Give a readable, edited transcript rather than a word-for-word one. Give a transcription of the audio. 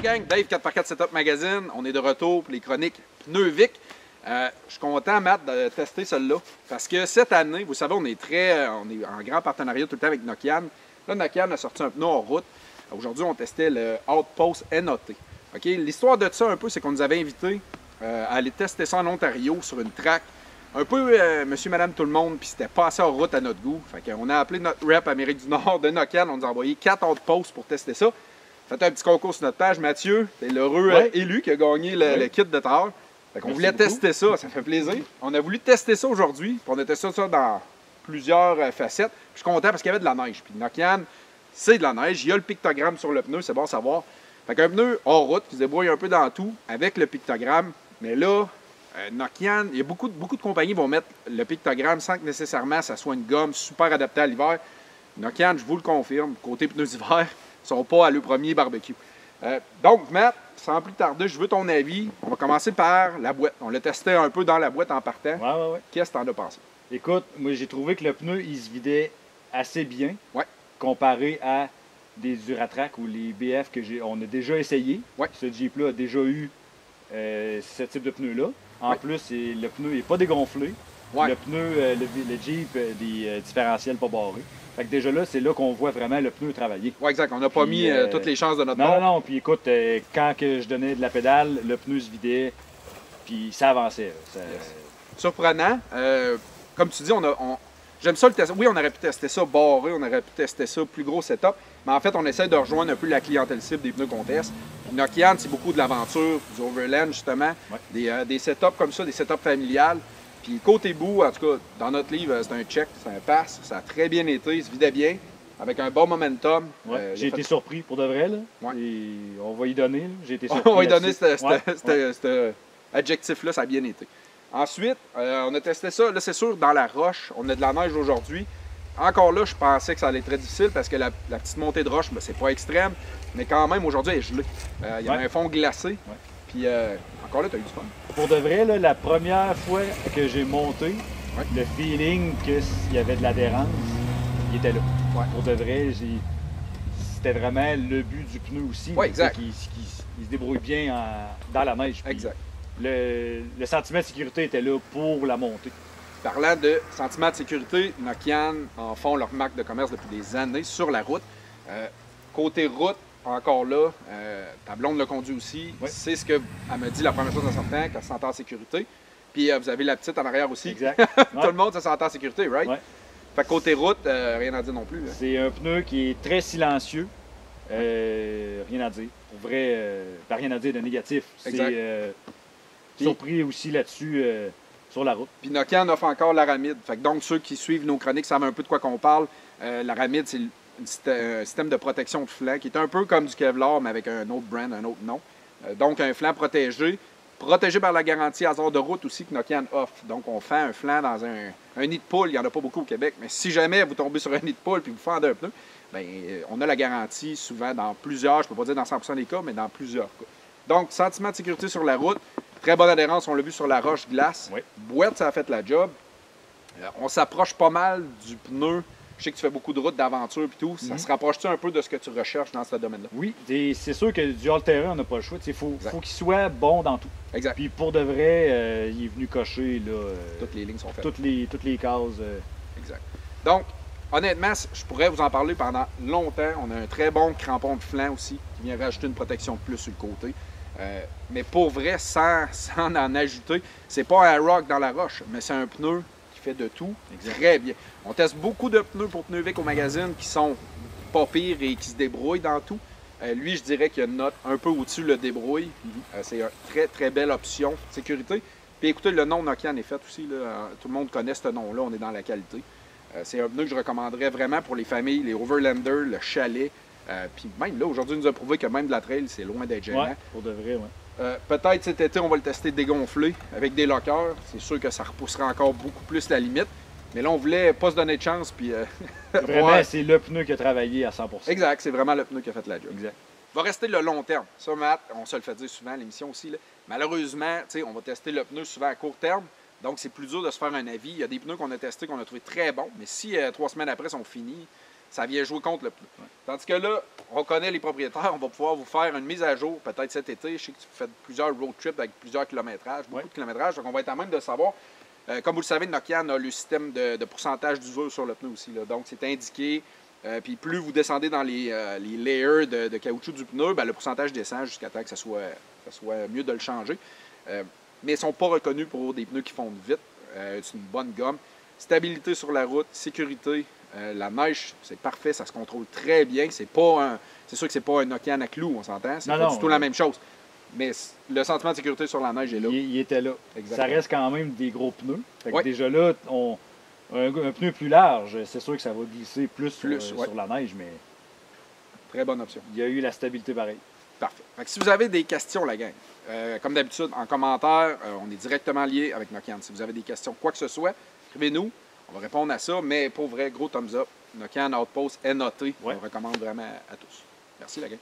gang, Dave 4x4 Setup Magazine. On est de retour pour les chroniques Pneus Vic. Je suis content, Matt, de tester celle-là. Parce que cette année, vous savez, on est en grand partenariat tout le temps avec Nokian. Là, Nokian a sorti un pneu en route. Aujourd'hui, on testait le Outpost NOT. Okay? L'histoire de ça, un peu, c'est qu'on nous avait invités à aller tester ça en Ontario sur une track. Un peu monsieur, madame, tout le monde, puis c'était pas assez en route à notre goût. Fait qu'on a appelé notre rep Amérique du Nord de Nokian. On nous a envoyé 4 Outposts pour tester ça. Faites un petit concours sur notre page. Mathieu, t'es l'heureux élu qui a gagné le kit de tard. Fait qu'on voulait tester ça fait plaisir. On a voulu tester ça aujourd'hui, puis on a testé ça dans plusieurs facettes. Je suis content parce qu'il y avait de la neige. Puis Nokian, c'est de la neige. Il y a le pictogramme sur le pneu, c'est bon à savoir. Fait qu'un pneu hors route qui se débrouille un peu dans tout avec le pictogramme. Mais là, Nokian, il y a beaucoup de compagnies qui vont mettre le pictogramme sans que nécessairement ça soit une gomme super adaptée à l'hiver. Nokian, je vous le confirme, côté pneus d'hiver, ils sont pas à le premier barbecue. Donc, Matt, sans plus tarder, je veux ton avis. On va commencer par la boîte. On l'a testé un peu dans la boîte en partant. Ouais. Qu'est-ce que tu en as pensé? Écoute, moi j'ai trouvé que le pneu, il se vidait assez bien comparé à des Duratrac ou les BF on a déjà essayé. Ce Jeep-là a déjà eu ce type de pneu-là. En plus, le pneu n'est pas dégonflé. Le pneu, le Jeep, des différentiels pas barrés. Fait que déjà là, c'est là qu'on voit vraiment le pneu travailler. Oui, exact. On n'a pas mis toutes les chances de notre bord. Non. Puis écoute, quand que je donnais de la pédale, le pneu se vidait, puis ça avançait. Surprenant. Comme tu dis, j'aime ça le tester. Oui, on aurait pu tester ça barré, on aurait pu tester ça plus gros setup. Mais en fait, on essaie de rejoindre un peu la clientèle cible des pneus qu'on teste. Nokian, c'est beaucoup de l'aventure, du overland, justement. Des setups comme ça, des setups familiales. Puis côté bout, en tout cas, dans notre livre, c'est un check, c'est un pass. Ça a très bien été, il se vidait bien, avec un bon momentum. J'ai été surpris pour de vrai, là. Et on va y donner, j'ai été surpris. On va y donner cet adjectif-là, ça a bien été. Ensuite, on a testé ça. Là, c'est sûr, dans la roche, on a de la neige aujourd'hui. Encore là, je pensais que ça allait être très difficile parce que la petite montée de roche, c'est pas extrême. Mais quand même, aujourd'hui, elle est gelée. Il y a un fond glacé. Puis encore là, tu as eu du fun. Pour de vrai, là, la première fois que j'ai monté, le feeling qu'il y avait de l'adhérence, il était là. Pour de vrai, c'était vraiment le but du pneu aussi. Exact. Qu'il se débrouille bien dans la neige. Exact. Le sentiment de sécurité était là pour la montée. Parlant de sentiment de sécurité, Nokian en font leur marque de commerce depuis des années sur la route. Côté route, encore là, ta blonde le conduit aussi. C'est ce qu'elle m'a dit la première chose en sortant, qu'elle se sentait en sécurité. Puis vous avez la petite en arrière aussi. Exact. Tout le monde se sentait en sécurité, right? Fait que côté route, rien à dire non plus. C'est un pneu qui est très silencieux. Rien à dire. Pour vrai, rien à dire de négatif. C'est surpris aussi là-dessus sur la route. Puis Nokian offre encore l'aramide. Fait que donc, ceux qui suivent nos chroniques savent un peu de quoi qu'on parle. L'aramide, c'est un système de protection de flanc qui est un peu comme du Kevlar, mais avec un autre brand, un autre nom. Donc, un flanc protégé par la garantie hasard de route aussi que Nokian offre. Donc, on fait un flanc dans un nid de poule. Il n'y en a pas beaucoup au Québec, mais si jamais vous tombez sur un nid de poule et vous fendez un pneu, bien, on a la garantie souvent dans plusieurs, je ne peux pas dire dans 100% des cas, mais dans plusieurs cas. Donc, sentiment de sécurité sur la route. Très bonne adhérence, on l'a vu sur la roche glace. Boîte, ça a fait la job. On s'approche pas mal du pneu. Je sais que tu fais beaucoup de routes d'aventure et tout. Ça se rapproche-tu un peu de ce que tu recherches dans ce domaine-là? Oui, c'est sûr que du all-terrain, on n'a pas le choix. Il faut qu'il soit bon dans tout. Exact. Puis pour de vrai, il est venu cocher. Là, toutes les lignes sont faites. Toutes les cases. Exact. Donc, honnêtement, je pourrais vous en parler pendant longtemps. On a un très bon crampon de flanc aussi qui vient rajouter une protection de plus sur le côté. Mais pour vrai, sans en ajouter, c'est pas un rock dans la roche, mais c'est un pneu qui fait de tout très bien. On teste beaucoup de pneus pour Pneus Vic au magazine qui sont pas pires et qui se débrouillent dans tout. Lui, je dirais qu'il y a une note un peu au-dessus le débrouille. C'est une très, très belle option de sécurité. Puis écoutez, le nom Nokian est fait aussi. Là. Tout le monde connaît ce nom-là, on est dans la qualité. C'est un pneu que je recommanderais vraiment pour les familles, les overlanders, le chalet. Puis même là, aujourd'hui, il nous a prouvé que même de la trail, c'est loin d'être gênant. Pour de vrai, peut-être cet été, on va le tester dégonflé avec des lockers. C'est sûr que ça repoussera encore beaucoup plus la limite. Mais là, on voulait pas se donner de chance. Puis, vraiment, c'est le pneu qui a travaillé à 100%. Exact, c'est vraiment le pneu qui a fait la job. Exact. Va rester le long terme. Ça, Matt, on se le fait dire souvent à l'émission aussi. Là. Malheureusement, on va tester le pneu souvent à court terme. Donc, c'est plus dur de se faire un avis. Il y a des pneus qu'on a testés qu'on a trouvé très bons. Mais si 3 semaines après sont finis, ça vient jouer contre le pneu. Ouais. Tandis que là, on connaît les propriétaires, on va pouvoir vous faire une mise à jour, peut-être cet été. Je sais que tu fais plusieurs road trips avec plusieurs kilométrages, beaucoup de kilométrages, donc on va être à même de savoir. Comme vous le savez, Nokian a le système de pourcentage d'usure sur le pneu aussi. Là. Donc, c'est indiqué. Puis plus vous descendez dans les layers de caoutchouc du pneu, ben, le pourcentage descend jusqu'à temps que ça soit mieux de le changer. Mais ils ne sont pas reconnus pour des pneus qui fondent vite. C'est une bonne gomme. Stabilité sur la route, sécurité. La neige, c'est parfait, ça se contrôle très bien. C'est sûr que c'est pas un Nokian à clous, on s'entend. C'est pas du tout la même chose. Mais le sentiment de sécurité sur la neige est là. Il était là. Exactement. Ça reste quand même des gros pneus. Fait que ouais. déjà là, un pneu plus large, c'est sûr que ça va glisser plus sur la neige, mais très bonne option. Il y a eu la stabilité pareille. Parfait. Fait que si vous avez des questions, la gang, comme d'habitude, en commentaire, on est directement lié avec Nokian. Si vous avez des questions, quoi que ce soit, écrivez-nous. On va répondre à ça, mais pour vrai, gros thumbs up. Nokian Outpost est noté. Ouais. On le recommande vraiment à tous. Merci, la gang.